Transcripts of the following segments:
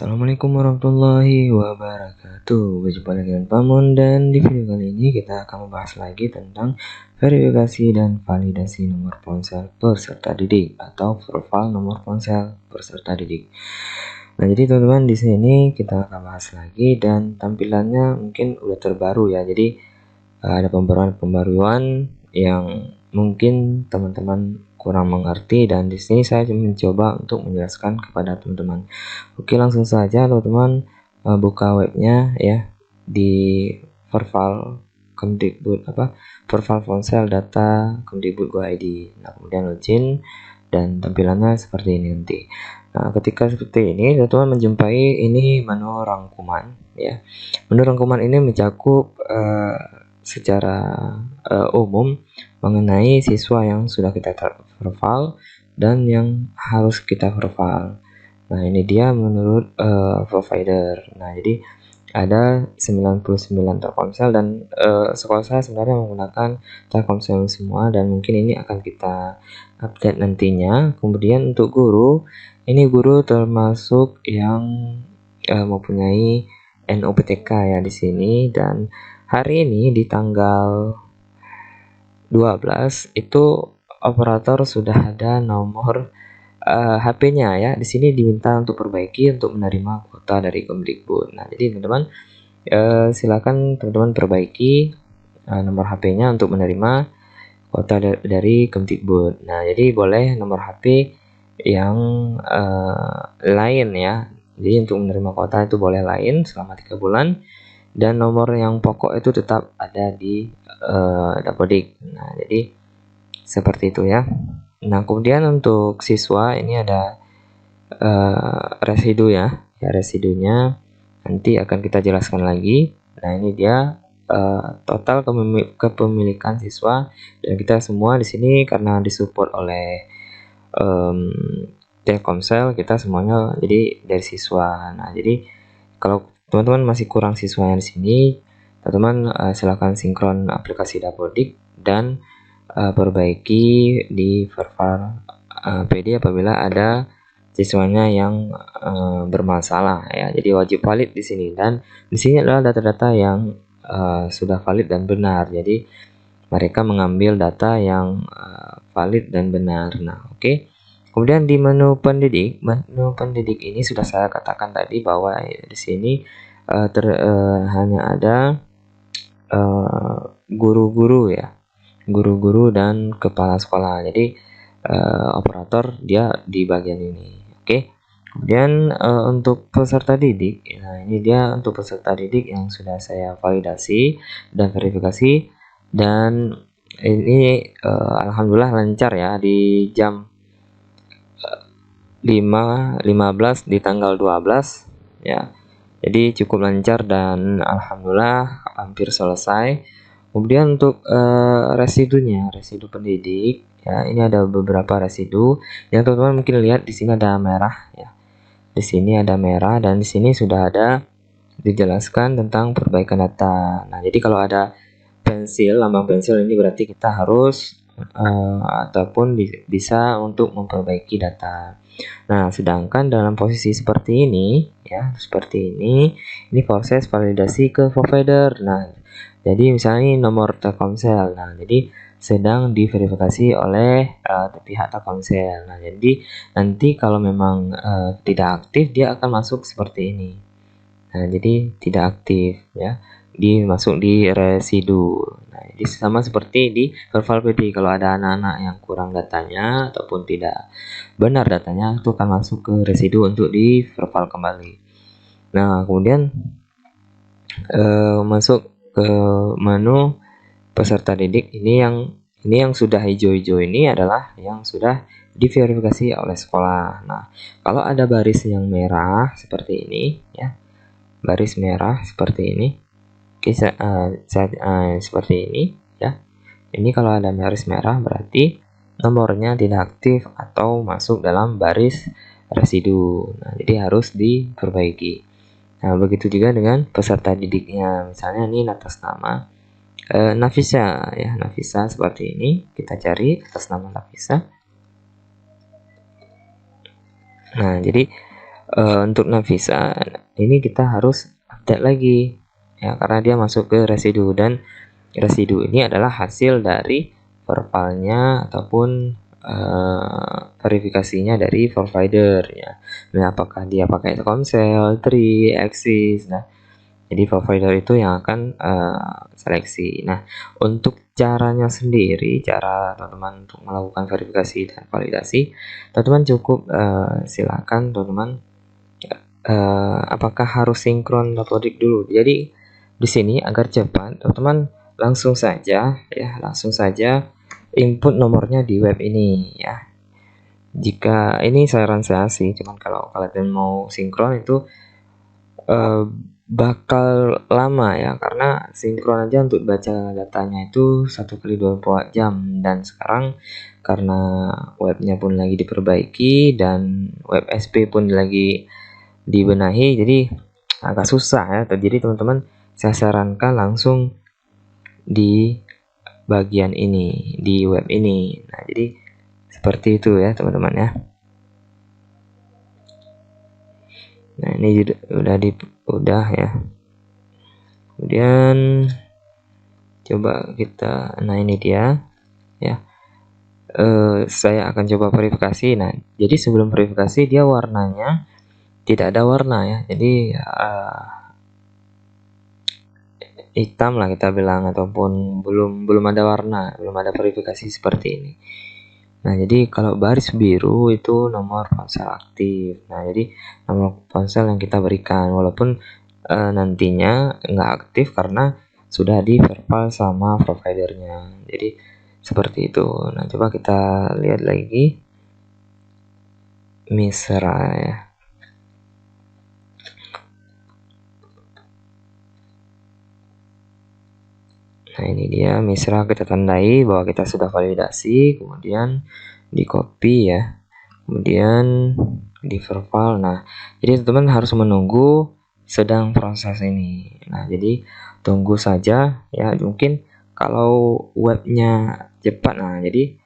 Assalamualaikum warahmatullahi wabarakatuh. Berjumpa lagi dengan Pamun, dan di video kali ini kita akan membahas lagi tentang verifikasi dan validasi nomor ponsel peserta didik atau profil nomor ponsel peserta didik. Nah, jadi teman-teman, di sini kita akan bahas lagi dan tampilannya mungkin udah terbaru ya. Jadi ada pembaruan yang mungkin teman-teman kurang mengerti, dan di sini saya mencoba untuk menjelaskan kepada teman-teman. Oke, langsung saja teman-teman buka webnya ya di profil Kemdikbud profil ponsel data Kemdikbud.go.id. Nah, kemudian login dan tampilannya seperti ini nanti. Nah, ketika seperti ini teman-teman menjumpai ini menu rangkuman ya. Menu rangkuman ini mencakup secara umum mengenai siswa yang sudah kita profile dan yang harus kita profile. Nah, ini dia menurut provider. Nah, jadi ada 99 Telkomsel, dan sekolah saya sebenarnya menggunakan Telkomsel semua, dan mungkin ini akan kita update nantinya. Kemudian untuk guru, ini guru termasuk yang mempunyai NUPTK ya di sini, dan hari ini di tanggal 12 itu operator sudah ada nomor HP-nya ya. Di sini diminta untuk perbaiki untuk menerima kuota dari Kemdikbud. Nah, jadi teman-teman silakan teman-teman perbaiki nomor HP-nya untuk menerima kuota dari Kemdikbud. Nah, jadi boleh nomor HP yang lain ya. Jadi untuk menerima kuota itu boleh lain selama 3 bulan, dan nomor yang pokok itu tetap ada di Dapodik. Nah, jadi seperti itu ya. Nah, kemudian untuk siswa ini ada residu ya. Residunya nanti akan kita jelaskan lagi. Nah, ini dia total kepemilikan siswa, dan kita semua di sini karena disupport oleh Telkomsel, kita semuanya jadi dari siswa. Nah, jadi kalau teman-teman masih kurang siswanya di sini, teman-teman silakan sinkron aplikasi Dapodik dan perbaiki di profil PD apabila ada siswanya yang bermasalah ya. Jadi wajib valid di sini, dan di sini adalah data-data yang sudah valid dan benar. Jadi mereka mengambil data yang valid dan benar. Nah, oke. Kemudian di menu pendidik ini sudah saya katakan tadi bahwa di sini hanya ada guru-guru ya, guru-guru dan kepala sekolah. Jadi operator dia di bagian ini. Oke. Kemudian untuk peserta didik, nah ini dia untuk peserta didik yang sudah saya validasi dan verifikasi, dan ini alhamdulillah lancar ya di jam 5.15 di tanggal 12 ya. Jadi cukup lancar dan alhamdulillah hampir selesai. Kemudian untuk residu pendidik ya, ini ada beberapa residu yang teman-teman mungkin lihat di sini ada merah ya. Di sini ada merah, dan di sini sudah ada dijelaskan tentang perbaikan data. Nah, jadi kalau ada pensil, lambang pensil, ini berarti kita harus ataupun bisa untuk memperbaiki data. Nah, sedangkan dalam posisi seperti ini ya, seperti ini proses validasi ke provider. Nah, jadi misalnya ini nomor Telkomsel. Nah, jadi sedang diverifikasi oleh pihak Telkomsel. Nah, jadi nanti kalau memang tidak aktif, dia akan masuk seperti ini. Nah, jadi tidak aktif ya, dimasuk di residu. Nah, jadi sama seperti di profil PD. Kalau ada anak-anak yang kurang datanya ataupun tidak benar datanya, itu akan masuk ke residu untuk di profil kembali. Nah, kemudian masuk ke menu peserta didik. Ini yang sudah hijau-hijau ini adalah yang sudah diverifikasi oleh sekolah. Nah, kalau ada baris yang merah seperti ini ya, baris merah seperti ini, seperti ini ya. Ini kalau ada baris merah berarti nomornya tidak aktif atau masuk dalam baris residu. Nah, jadi harus diperbaiki. Nah, begitu juga dengan peserta didiknya. Misalnya ini atas nama Nafisa ya, Nafisa seperti ini. Kita cari atas nama Nafisa. Nah, jadi Untuk Navisa ini kita harus update lagi ya, karena dia masuk ke residu, dan residu ini adalah hasil dari vervalnya ataupun verifikasinya dari provider ya. Nah, apakah dia pakai Telkomsel, Tri, Axis. Nah, jadi provider itu yang akan seleksi. Nah, untuk caranya sendiri, cara teman-teman untuk melakukan verifikasi dan validasi, teman-teman cukup silakan teman-teman apakah harus sinkron datodik dulu. Jadi di sini agar cepat, teman-teman langsung saja input nomornya di web ini ya. Jika ini saran saya sih, cuman kalau kalian mau sinkron itu bakal lama ya, karena sinkron aja untuk baca datanya itu 1x24 jam, dan sekarang karena webnya pun lagi diperbaiki dan web SP pun lagi dibenahi, jadi agak susah ya. Jadi teman-teman, saya sarankan langsung di bagian ini, di web ini. Nah, jadi seperti itu ya teman-teman ya. Nah, ini udah ya. Kemudian coba kita, nah ini dia ya. Saya akan coba verifikasi. Nah, jadi sebelum verifikasi dia warnanya tidak ada warna ya. Jadi hitam lah kita bilang, ataupun belum ada warna, belum ada verifikasi seperti ini. Nah, jadi kalau baris biru itu nomor ponsel aktif. Nah, jadi nomor ponsel yang kita berikan, walaupun nantinya nggak aktif karena sudah di verval sama providernya. Jadi seperti itu. Nah, coba kita lihat lagi Misra ya. Nah, ini dia Misra, kita tandai bahwa kita sudah validasi, kemudian di copy ya, kemudian di verval. Nah, jadi teman-teman harus menunggu sedang proses ini. Nah, jadi tunggu saja ya. Mungkin kalau webnya cepat, nah jadi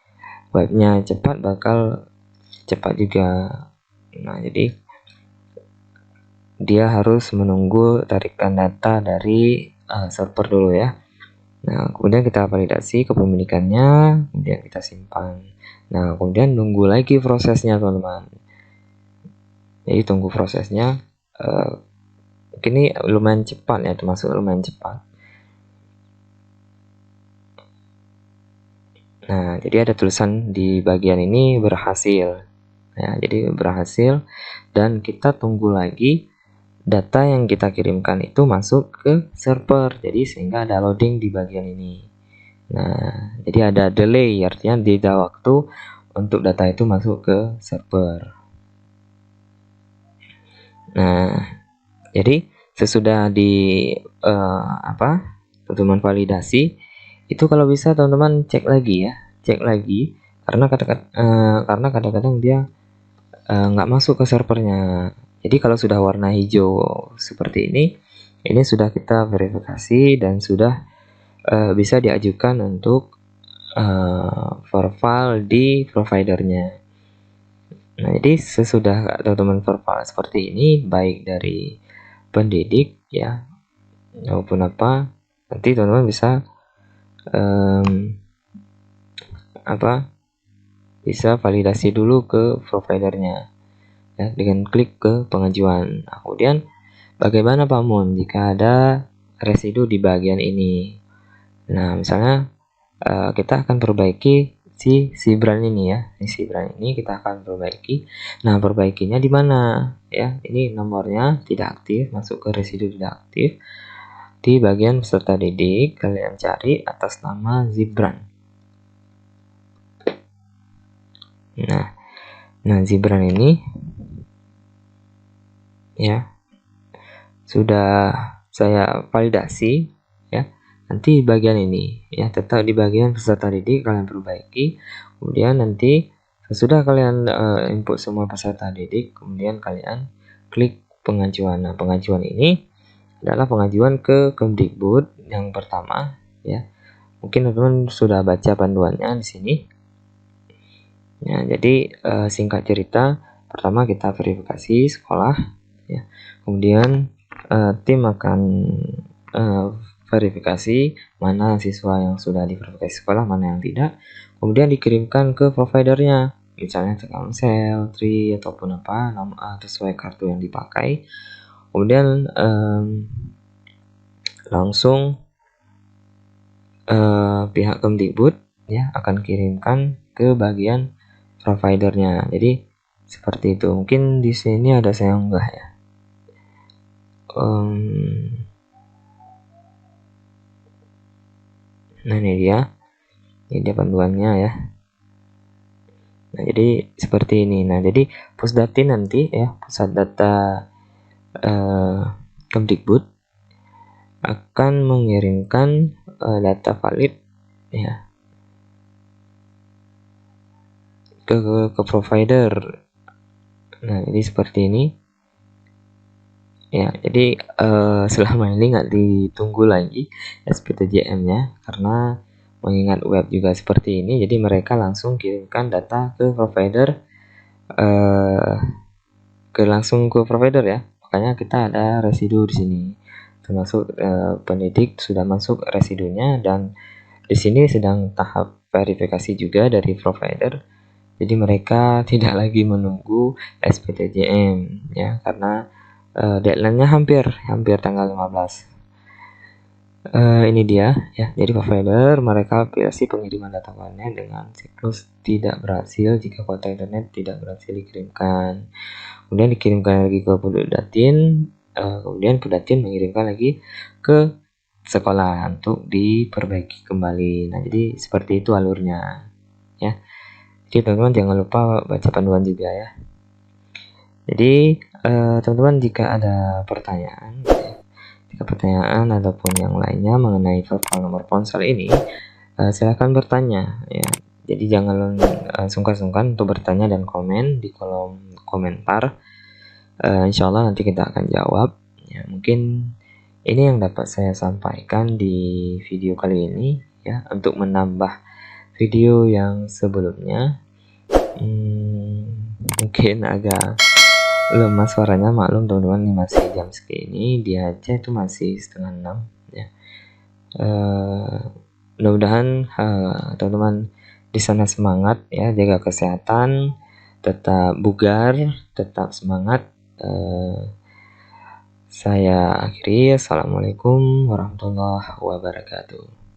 webnya cepat bakal cepat juga. Nah, jadi dia harus menunggu tarikan data dari server dulu ya. Nah, kemudian kita validasi kepemilikannya, kemudian kita simpan. Nah, kemudian nunggu lagi prosesnya teman-teman. Jadi tunggu prosesnya. Ini lumayan cepat ya, termasuk lumayan cepat. Nah, jadi ada tulisan di bagian ini berhasil. Nah, jadi berhasil, dan kita tunggu lagi data yang kita kirimkan itu masuk ke server. Jadi sehingga ada loading di bagian ini. Nah, jadi ada delay, artinya jeda waktu untuk data itu masuk ke server. Nah, jadi sesudah di teman-teman validasi itu, kalau bisa teman-teman cek lagi karena kadang-kadang dia nggak masuk ke servernya. Jadi kalau sudah warna hijau seperti ini sudah kita verifikasi dan sudah bisa diajukan untuk verval di providernya. Nah, jadi sesudah teman-teman verval seperti ini, baik dari pendidik ya maupun apa, nanti teman-teman bisa bisa validasi dulu ke providernya ya, dengan klik ke pengajuan. Nah, kemudian bagaimana Pak Mun jika ada residu di bagian ini? Nah, misalnya kita akan perbaiki si brand ini ya. Si brand ini kita akan perbaiki. Nah, perbaikinya di mana ya? Ini nomornya tidak aktif, masuk ke residu tidak aktif. Di bagian peserta didik, kalian cari atas nama Zibran. Nah, Zibran ini ya sudah saya validasi ya. Nanti bagian ini ya, tetap di bagian peserta didik kalian perbaiki. Kemudian nanti sesudah kalian input semua peserta didik, kemudian kalian klik pengajuan. Nah, pengajuan ini adalah pengajuan ke Kemdikbud yang pertama ya. Mungkin teman-teman sudah baca panduannya di sini. Ya, jadi singkat cerita, Pertama kita verifikasi sekolah, ya. Kemudian tim akan verifikasi mana siswa yang sudah diverifikasi sekolah, mana yang tidak. Kemudian dikirimkan ke providernya, misalnya Telkomsel, Tri ataupun apa sesuai kartu yang dipakai. Kemudian langsung pihak Kemdikbud ya akan kirimkan ke bagian providernya. Jadi seperti itu. Mungkin di sini ada saya unggah ya. Nah ini dia panduannya ya. Nah jadi seperti ini. Nah jadi Pusdatin nanti ya, pusat data Kemdikbud akan mengirimkan data valid ya ke provider. Nah jadi seperti ini ya. Jadi selama ini nggak ditunggu lagi SPTJM-nya, karena mengingat web juga seperti ini, jadi mereka langsung kirimkan data ke provider, langsung ke provider ya. Makanya kita ada residu di sini, termasuk pendidik sudah masuk residunya, dan di sini sedang tahap verifikasi juga dari provider. Jadi mereka tidak lagi menunggu SPTJM ya, karena deadline-nya hampir tanggal 15. Ini dia ya. Jadi provider merekalkulasi pengiriman data warnet dengan siklus tidak berhasil jika kuota internet tidak berhasil dikirimkan. Kemudian dikirimkan lagi ke Pusdatin, kemudian Pusdatin mengirimkan lagi ke sekolah untuk diperbaiki kembali. Nah, jadi seperti itu alurnya ya. Jadi teman-teman jangan lupa baca panduan juga ya. Jadi teman-teman jika ada pertanyaan ataupun yang lainnya mengenai virtual nomor ponsel ini, silahkan bertanya ya. Jadi jangan sungkan-sungkan untuk bertanya dan komen di kolom komentar. Insya Allah nanti kita akan jawab ya. Mungkin ini yang dapat saya sampaikan di video kali ini ya, untuk menambah video yang sebelumnya. Mungkin agak lemah suaranya, maklum teman-teman, ini masih jam segini, di Aceh itu masih 5:30 ya. Mudah-mudahan teman-teman di sana semangat ya, jaga kesehatan, tetap bugar, tetap semangat. Saya akhiri, assalamualaikum warahmatullahi wabarakatuh.